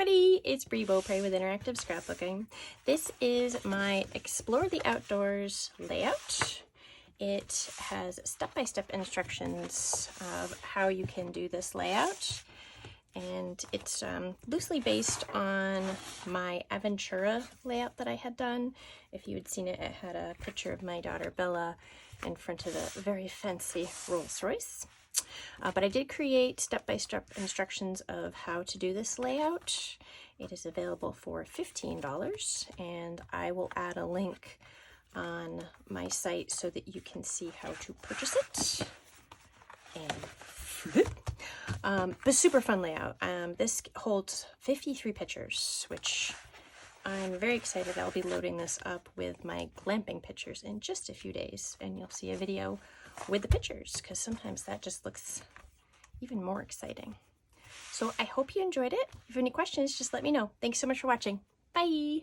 everybody, it's Brebo Pray with Interactive Scrapbooking. This is my Explore the Outdoors layout. It has step-by-step instructions of how you can do this layout, and it's loosely based on my Adventura layout that I had done. If you had seen it, it had a picture of my daughter Bella in front of a very fancy Rolls Royce. But I did create step-by-step instructions of how to do this layout. It is available for $15, and I will add a link on my site so that you can see how to purchase it. And but super fun layout. This holds 53 pictures, which I'm very excited. I'll be loading this up with my glamping pictures in just a few days, and you'll see a video with the pictures, because sometimes that just looks even more exciting. So I hope you enjoyed it. If you have any questions, just let me know. Thanks so much for watching. Bye!